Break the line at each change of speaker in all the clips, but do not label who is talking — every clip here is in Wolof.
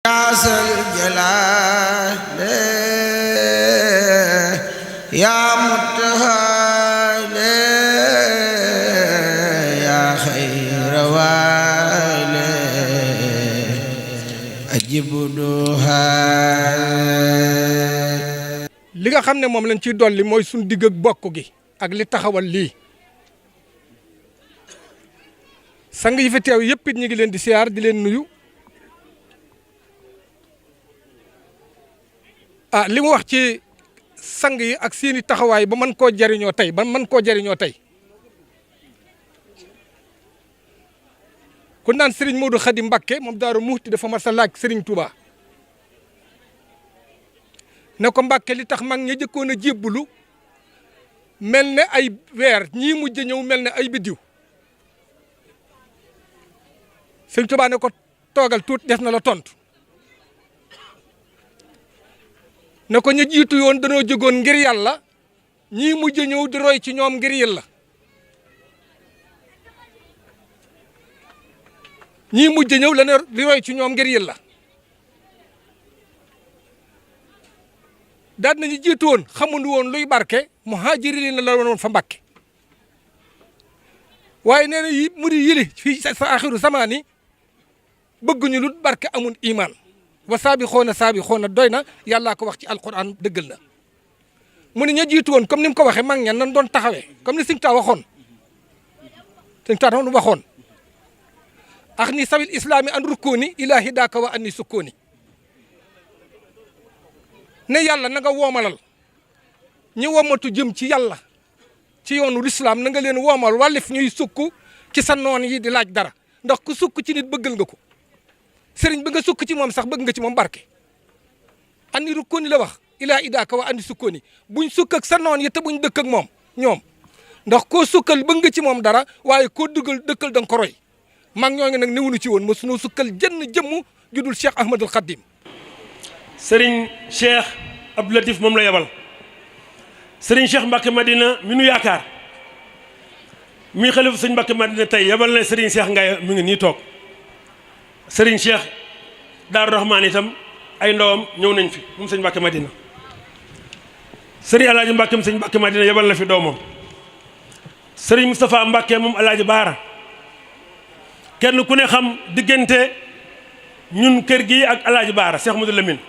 yaasal jalaale yaa mutahaale yaa xayra waale ajibu duhaale.
li nga xam ne moom lañ ciy dolli mooy suñ digg ak bokk gi ak li taxawal lii sang yi fi teew yëpp it ñu ngi leen di siyaar di leen nuyu. li mu wax ci sang yi ak seeni taxawaay ba mën koo jariñoo tey ku naan Serigne Modou Khady Mbacké moom Daaru Muxti dafa mas a laaj Serigne Touba ne ko Mbacké li tax mag ña jëkkoon a jébbulu mel ne ay weer ñii mujj ñëw mel ne ay biddiw Serigne Touba ne ko toogal tuut def na la tontu. ne ko ñu jiitu yoon danoo jógoon ngir yàlla ñii mujj ñëw di roy ci ñoom ngir yàlla ñii mujj ñëw la ne di roy ci ñoom ngir yàlla daal nañu jiitu woon xamuñu woon luy barke muhaajiriin la woon fa Mbàkke waaye nee na yi mu di yili fii sa axiru zamaani bëgguñu lu barke amul iman wa saabixoona doy na yàllaa ko wax ci alquran dëggal na mu ne ña jiitu woon comme ni mu ko waxee mag ñan nan doon taxawee comme ni Sëñ Tuubaa waxoon ax ni sabil islaami an rukkooni ilaahi daaka wa anni sukkooni ne yàlla na nga woomalal ñi womatu jëm ci yàlla ci yoonu lislaam na nga leen woomal wàllif ñuy sukk ci sa noon yi di laaj dara ndax ku sukk ci nit bëggal nga ko sëriñ bi nga sukk ci moom sax bëgg nga ci moom barke andi rukkooni la wax ilaa idaaka wa andi sukkooni buñ sukk ak sa noon yi te buñ dëkk ak moom ñoom ndax koo sukkal bëgg nga ci moom dara waaye koo dëkkal da nga ko roy mag ñoo ngi nag newunu ci woon ma sunoo sukkal jënn jëmm judul Cheikh Ahmadul Khadim.
sëriñ Cheikh Abdou Latif moom la yebal sëriñ Cheikh Mbacké Madina mi nu yaakaar mi xalifu sëñ Mbacké Madina tey yebal na sëriñ Cheikh Ngaye mi ngi nii toog sëriñ Cheikh Daaru Rahmaan itam ay ndawam ñëw nañ fi moom sëñ Mbacké Madina sëriñ Alaaji Mbacké moom sëñ Mbacké Madina yebal na fi doomam sëriñ Moustapha Mbacké moom Alaaji Baara kenn ku ne xam diggante ñun kër gi ak Alaaji Baara Cheikh Modou Lamine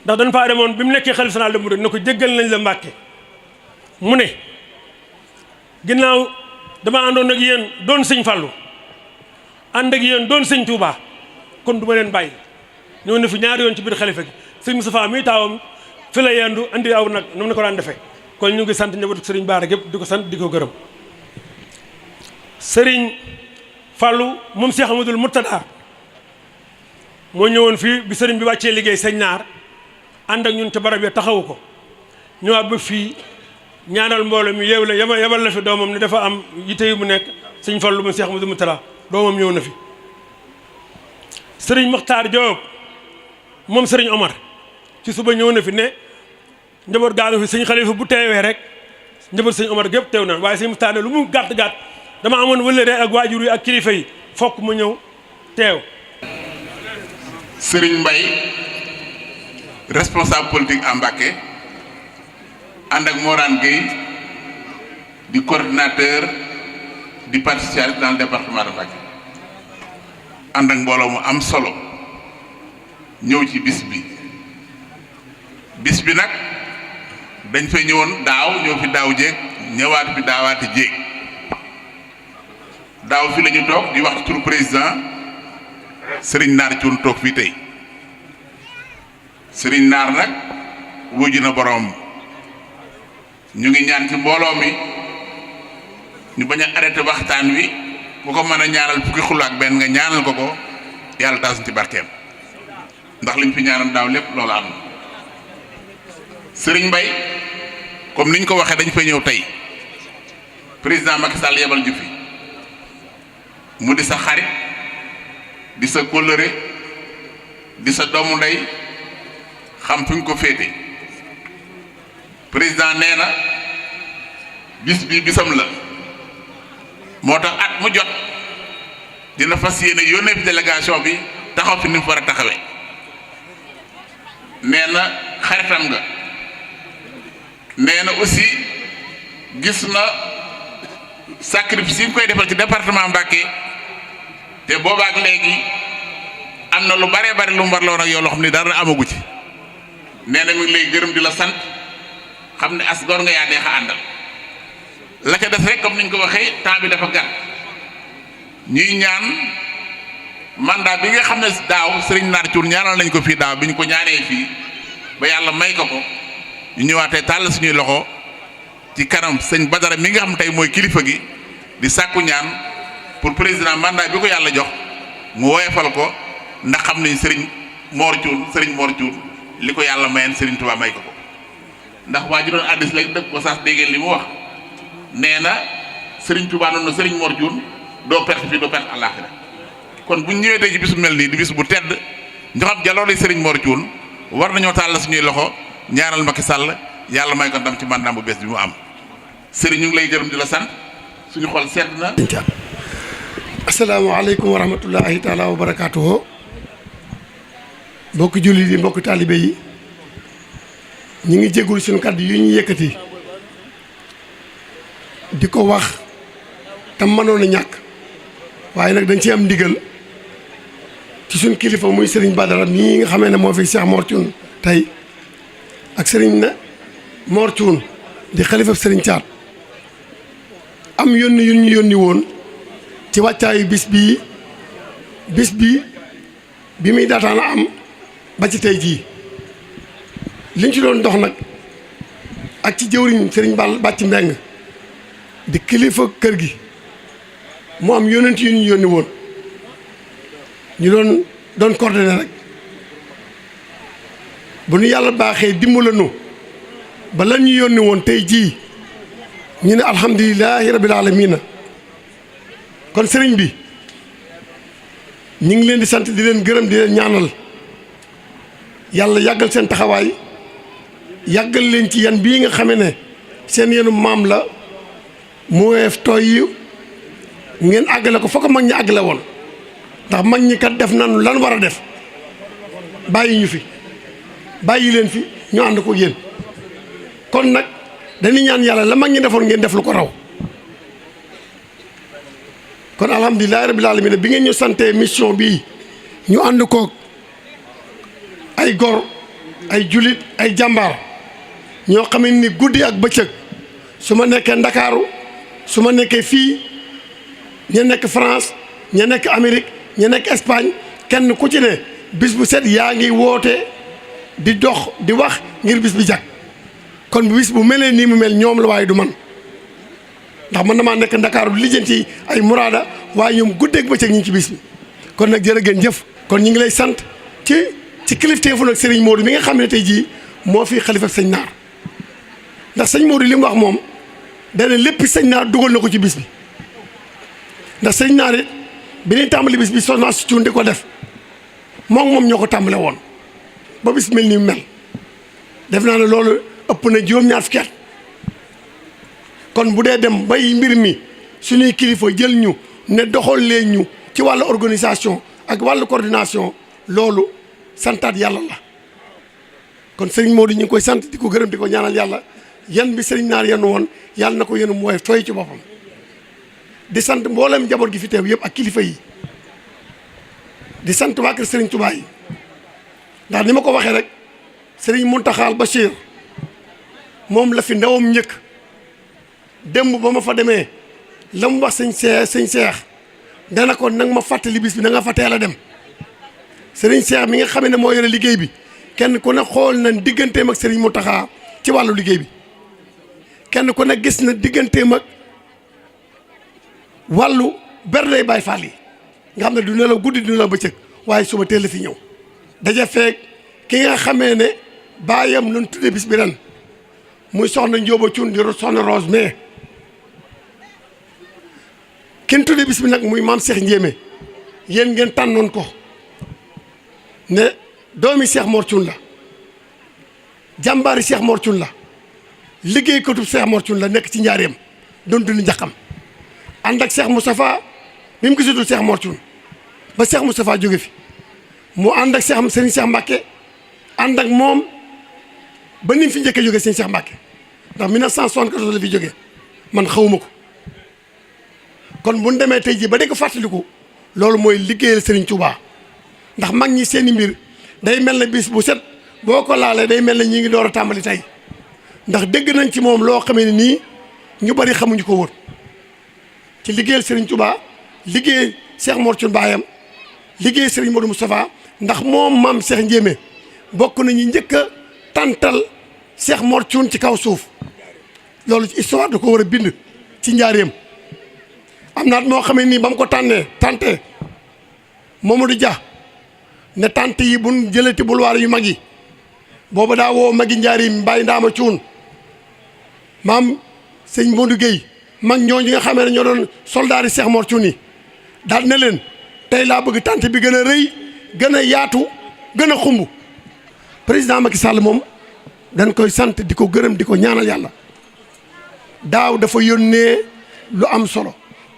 ndax dañ faa demoon bi mu nekkee xalifa général des mourides ne ko jéggal nañ la Mbacké mu ne ginnaaw dama àndoon ak yéen doon sëñ Fallou ànd ak yéen doon sëñ Touba kon du ma leen bàyyi ñëw na fi ñaari yoon ci biir xalifa gi sëñ Moustapha mi taawam fi la yendu andi aw nag nu mu ne ko daan defee kon ñu ngi sant njabootu sëriñ Baara gépp di ko sant di ko gërëm sëriñ Fallou moom Cheikh Amadou Murtada moo ñëwoon fii bi sëriñ bi wàccee liggéey sëñ naar ànd ak ñun ca barab ya taxawu ko ñëwaat ba fii ñaanal mbooloo mi yeew la yebal la fi doomam ne dafa am yitte yu mu nekk sëñ Fallou moom Cheikh Amadou Murtada doomam ñëw na fi sëriñ Mokhtar Diop moom sëriñ Omar ci suba ñëw na fi ne njaboot gaanu fi sëñ Xalifa bu teewee rek njaboot sëñ Omar gépp teew na waaye sëñ Mokhtar ne lu mu gàtt gàtt dama amoon wëllëre ak waajur yi ak kilifa yi fokk ma ñëw teew.
Serigne Mbaye responsable politique à Mbacké ànd ak Morane Gueye di coordinateur du parti socialiste dans le département de Mbacké ànd ak mbooloo mu am solo ñëw ci bis bi nag dañ fay ñëwoon daaw ñëw fi daaw jéeg ñëwaat fi daawaati jéeg daaw fi la ñu toog di wax ci turu président Serigne Naar Thioune toog fii tey Serigne Naar nag wuju na boroom ñu ngi ñaan ci mbooloo mi ñu bañ a arrêté waxtaan wi ku ko mën a ñaanal fukki xul ak benn nga ñaanal ko yàlla taas ci barkeem ndax liñ fi ñaanal daaw lépp loolu am na Serigne Mbaye comme niñ ko waxee dañ fay ñëw tey président Macky Sall yebal ju fi mu di sa xarit di sa kóllëre di sa doomu ndey xam fi nga ko féete président nee na bis bi bisam la moo tax at mu jot dina fas yéene yónnee fi délégation bi taxaw fi ni mu war a taxawee nee na xaritam nga nee na aussi gis na sacrifice yi nga koy defal ci département Mbacké te boobaak léegi am na lu baree bari lu mu warloon ak yow loo xam ne dara amagu ci nee na mi ngi lay gërëm di la sant xam ne as gor nga yaa neex a àndal la ca des rek comme niñ ko waxee temps bi dafa gàtt ñuy ñaan mandat bi nga xam ne daaw Serigne Naar Thioune ñaanal nañ ko fii daaw bi ñu ko ñaanee fii ba yàlla may ko ñu ñëwaatee tàll suñuy loxo ci kanam sëñ Badara mi nga xam tey mooy kilifa gi di sàkku ñaan pour président mandat bi ko yàlla jox mu woyefal ko ndax xam nañ Serigne Mor Thioune li ko yàlla mayeen Serigne Touba may ko ndax waa ji doon addis léegi dëkk ko saas déggeen li mu wax nee na Serigne Touba noonu na Serigne Mor Thioune doo perte fii doo perte àllaaxira kon bu ñu ñëwee tey ci bis bu mel nii di bis bu tedd ñu xam jaloore Serigne Mor Thioune war nañoo tàll suñuy loxo ñaanal Macky Sall yàlla may ko ndam ci mandat bu bees bi mu am Serigne ñu ngi lay gërëm di la sant suñu xol sedd na.
asalaamaaleykum wa rahmatullahi taala wa barakaatuhu mbokki jullit yi mbokki taalibe yi ñu ngi jégalu suñu kàddu yu ñu yëkkati di ko wax tam mënoon a ñàkk waaye nag dañ ci am ndigal ci suñ kilifa muy Serigne Badara mii nga xamee ne moo fi Cheikh Mor Thioune tey ak Serigne Mor Thioune di xalifa Serigne Thiat am yónni yu ñu yónni woon ci wàccaayu bis bi bi muy daataan a am ba ci tey jii liñ ci doon dox nag ak ci jëwriñ Serigne Bàcc Mbeng di kilifa kër gi moo am yónent yu ñu yónni woon ñu doon coordonné rek bu nu yàlla baaxee dimbalanu ba lan ñu yónni woon tey jii ñu ne alhamdulilahi rabil alamina kon sëriñ bi ñu ngi leen di sant di leen gërëm di leen ñaanal yàlla yàggal seen taxawaay yàggal leen ci yan bii nga xamee ne seen yenu maam la mu weef tooy yi ngeen àggale ko fa ko mag ñi àggale woon ndax mag ñi kat def nañu lan war a def bàyyi ñu fi bàyyi leen fi ñu ànd ko yéen kon nag dañuy ñaan yàlla la mag ñi defoon ngeen def lu ko raw kon alhamdulilahi rabbil alamin bi ngeen ñu santee mission bii ñu ànd koog ay gor ay julit ay jàmbaar ñoo xam ni guddi ak bëccëg su ma nekkee Ndakaaru su ma nekkee fii ña nekk France ña nekk Amérique ña nekk Espagne kenn ku ci ne bis bu set yaa ngi woote di dox di wax ngir bis bi jag kon bis bu melee nii mu mel ñoom la waaye du man ndax man damaa nekk Ndakaaru di lijjanti ay muraada waaye ñoom guddeeg bëccëg ñu ngi ci bis bi kon nag jërë ngeen jëf kon ñu ngi lay sant ci kilifteefu nag Serigne Modou mi nga xam ne tey jii moo fi xalifa sëñ Naar ndax sëñ Modou li mu wax moom dana lépp sëñ Naar dugal na ko ci bis bi ndax sëñ Naar it bi ñuy tàmbali bis bi Soxna si Cuun di ko def moom ñoo ko tàmbale woon ba bis mel ni mel def naa ne loolu ëpp na juróom-ñaar fukki at kon bu dee dem bay mbir mi suñuy kilifa jël ñu ne doxal leen ñu ci wàllu organisation ak wàllu coordination loolu santaat yàlla la kon Serigne Modou ñu ngi koy sant di ko gërëm di ko ñaanal yàlla yan bi Serigne Naar yenn woon yàlla na ko yéen mooy tooy ci boppam di sant mboolem njaboot gi fi teew yëpp ak kilifa yi di sant waa kër Serigne Touba yi ndax ni ma ko waxee rek Serigne Mountakha Bachir moom la fi ndawam njëkk démb ba ma fa demee la mu wax sëñ Seex dana ko nag ma fàttali bis bi na nga fa teel a dem Serigne Seex mi nga xam ne moo yore liggéey bi kenn ku ne xool na digganteem ak Serigne Mountakha ci wàllu liggéey bi kenn ku ne gis na digganteem ak wàllu bernde Baay Faal yi nga xam ne du nelaw guddi du nelaw bëccëg waaye suba teel la fi ñëw daja feek ki nga xamee ne baayam nun tudde bis bi ren muy soxna Njóoba Cuun di soxna Rose mais kenn tudde bis bi nag muy maam Cheikh Ndiémé yéen ngeen tànnoon ko ne doomi Cheikh Mor Cuun la jàmbaari Cheikh Mor Cuun la liggéey katub Cheikh Mor Cuun la nekk ci njaareem doon dund njaqam ànd ak Cheikh Moustapha bi mu gisatul Cheikh Mor Cuun ba Cheikh Moustapha jóge fi mu ànd ak Serigne Cheikh Mbacke ànd ak moom ba ni mu fi njëkkee jógee sëñ Cheikh Mbacke ndax 1974 la fi jógee man xawuma ko kon bu ñu demee tey jii ba di ko fàttaliku loolu mooy liggéeyal Serigne Touba ndax mag ñi seeni mbir day mel ne bis bu set boo ko laalee day mel ne ñi ngi door a tàmbali tey ndax dégg nañ ci moom loo xamee ne nii ñu bari xamuñu ko woon ci liggéeyal Serigne Touba liggéey Cheikh Mor Thioune baayam liggéey Serigne Modou Moustapha ndax moom maam Cheikh Ndiémé bokk nañu njëkk a tàntal Cheikh Mor Thioune ci kaw suuf loolu ci histoire da ko war a bind ci njaareem am naat moo xamee nii ba mu ko tàntee Mamadou Dia ne tànt yi buñ jëlati bulwaar yu mag yi booba daa woo magi njaareem Mbaye Ndaama Thioune maam sëñ Modou Guèye mag ñooñu nga xamee ne ñoo doon soldaari Cheikh Mor Thioune yi daal ne leen tey laa bëgg tànt bi gën a rëy gën a yaatu gën a xumb président Macky Sall moom dañ koy sant di ko gërëm di ko ñaanal yàlla daaw dafa yónnee lu am solo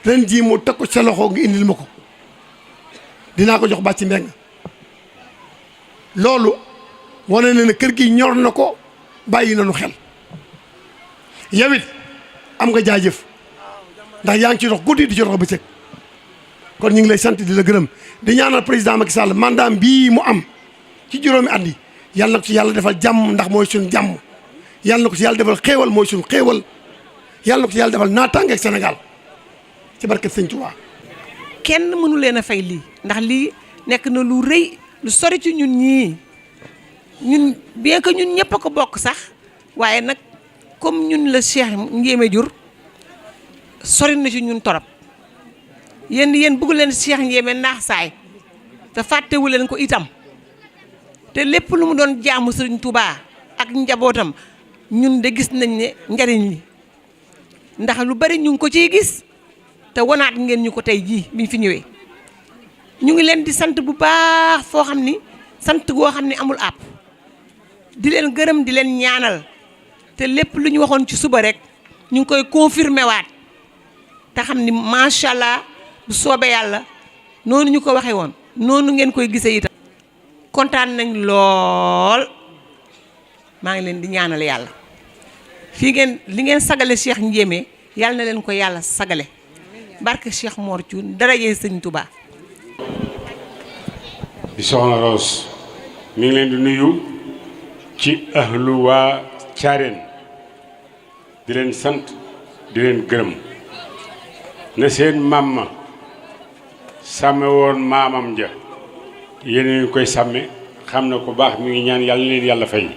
ren jii mu teg ko sa loxo nga indil ma ko dinaa ko jox bàcc mbeng loolu wane na ne kër gi ñor na ko bàyyi nañu xel yow it am nga jaajëf ndax yaa ngi ci dox guddi di ci dox bëccëg kon ñu ngi lay sant di la gërëm di ñaanal président Macky Sall mandat bii mu am ci juróomi at yi yàlla na ko ci yàlla defal jàmm ndax mooy suñu jàmm yàlla na ko ci yàlla defal xéewal mooy suñu xéewal yàlla na ko ci yàlla defal naataange ak Sénégal ci barke Sëñ Tuubaa.
kenn mënu leen a fay lii ndax lii nekk na lu rëy lu sori ci ñun ñii ñun bien que ñun ñëpp a ko bokk sax waaye nag comme ñun la Cheikh Ndiémé jur sori na ci ñun torop yéen bëgg leen Cheikh Ndiémé naax saay te fàttewu leen ko itam te lépp lu mu doon jaamu Sëriñ Touba ak njabootam ñun de gis nañ ne njariñ li ndax lu bari ñu ngi ko ciy gis te wanaat ngeen ñu ko tey jii biñ fi ñëwee ñu ngi leen di sant bu baax foo xam ni sant goo xam ni amul àpp di leen gërëm di leen ñaanal te lépp lu ñu waxoon ci suba rek ñu ngi koy confirmer waat te xam ni macha allah bu soobee yàlla noonu ñu ko waxee woon noonu ngeen koy gisee itam kontaan nañ lool maa ngi leen di ñaanal yàlla fii ngeen li ngeen sagale Cheikh Ndiémé yàlla na leen ko yàlla sagale barke Cheikh Mor Thioune darajee Sëñ Touba.
di soxna Rose mi ngi leen di nuyu ci ahlu waa Thiarène di leen sant di leen gërëm na seen maam ma sàmme woon maamam ja yéen ngi koy sàmme xam na ko baax mi ngi ñaan yàlla leen yàlla fay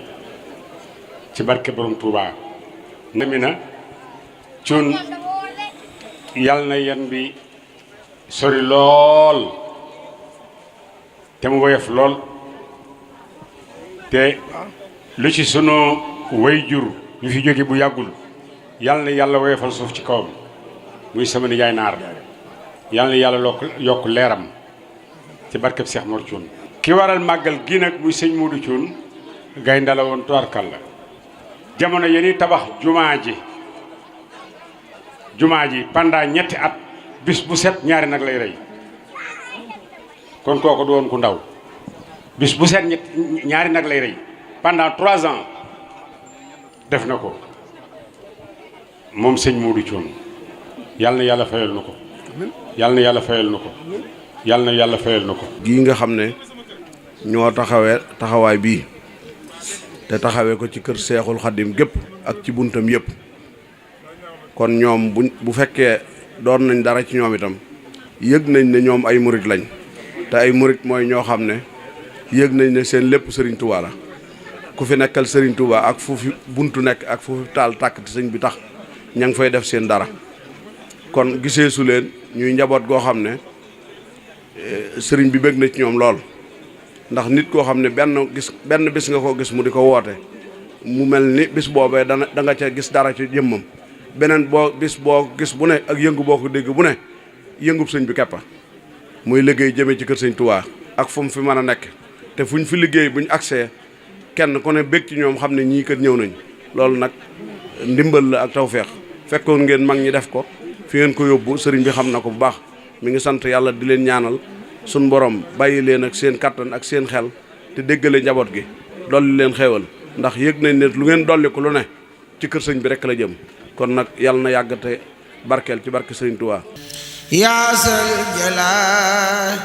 ci barke borom Touba. nami na Thioune yàlla na yan bi sori lool te mu woyof lool te lu ci sunu way jur ñu fi jóge bu yàggul yàlla na yàlla woyofal suuf ci kawam muy sama nijaay naar yàlla na yàlla yokk leeram ci barkeb Cheikh Mor Thioune ki waral màggal gi nag muy sëñ Modou Thioune gaynde la woon tubaarkal la jamono yeni tabax jumaa ji pendant ñetti at bis bu set ñaari nag lay rey kon kooku du woon ku ndaw bis bu set ñaari nag lay rey pendant 3 ans def na ko moom sëñ Modou Thioune yàlla na yàlla fayal na ko yàlla na yàlla fayal na ko yàlla na yàlla fayal na ko
gii nga xam ne ñoo taxawaay bii te taxawee ko ci kër Seexul Xaddim gépp ak ci buntam yëpp kon ñoom bu fekkee doon nañ dara ci ñoom itam yëg nañ ne ñoom ay murit lañ te ay murit mooy ñoo xam ne yëg nañ ne seen lépp Serigne Touba la ku fi nekkal Serigne Touba ak fu fi buntu nekk ak fu fi taal tàkk te sëñ bi tax ña ngi fay def seen dara kon gisee su leen ñuy njaboot goo xam ne sëriñ bi bëgg na ci ñoom lool ndax nit koo xam ne benn bis nga ko gis mu di ko woote mu mel ni bis boobee da nga ca gis dara ci jëmmam beneen bis boo gis bu ne ak yëngu boo ko dégg bu ne yëngub sëñ bi keppa muy liggéey jëmee ci kër sëñ Touba ak fu mu fi mën a nekk te fuñ fi liggéey buñ accès kenn ku ne bëgg ci ñoom xam ne ñii kat ñëw nañ loolu nag ndimbal la ak tawfeex fekkoon ngeen mag ñi def ko fi ngeen ko yóbbu sëriñ bi xam na ko bu baax mi ngi sant yàlla di leen ñaanal suñ borom bàyyi leen ak seen kattan ak seen xel te déggale njaboot gi dolli leen xéewal ndax yëg nañ ne lu ngeen dolli ko lu ne ci kër sëñ bi rek la jëm kon nag yàlla na yàgg te barkeel ci barke Sëriñ Tuubaa
yaa sal jalaal